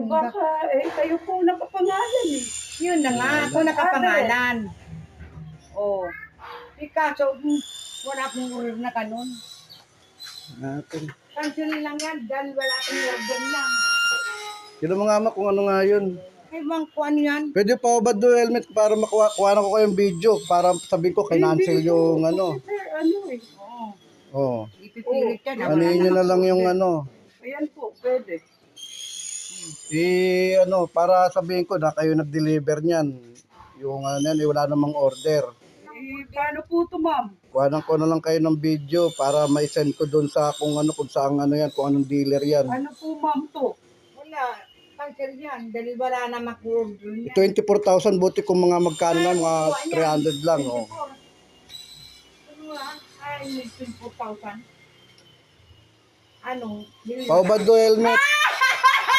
tumba. baka, kayo po nakapangalan eh. Yun na nga, ako nakapangalan. Oh. Kaso, wala akong order na kanon. Natin. Cancel lang yan, dahil wala akong order lang. Sino mga ama kung ano nga yun? Ay, bang kuan yan? Pwede pa ba do helmet para makuha na ko kayong video para sabihin ko kinancel yung ano. Sir, ano eh. Oo. Oh. Ipipilit yan. Ano nyo na lang yung ano. Ayan po, pwede. Ano, para sabihin ko na kayo nag-deliver niyan. Yung ano yan, wala namang order. Paano po ito, ma'am? Kuhanan ko na lang kayo ng video para ma-send ko doon sa kung saan ano yan, kung anong dealer yan. Ano po, ma'am, to? Wala. Cancel yan, dahil wala na mag-order yan. 24,000 buti kung mga magkano na, mga 300 lang. Oh. Ano nga? Ay, may 24,000. Ano? Paubad do helmet.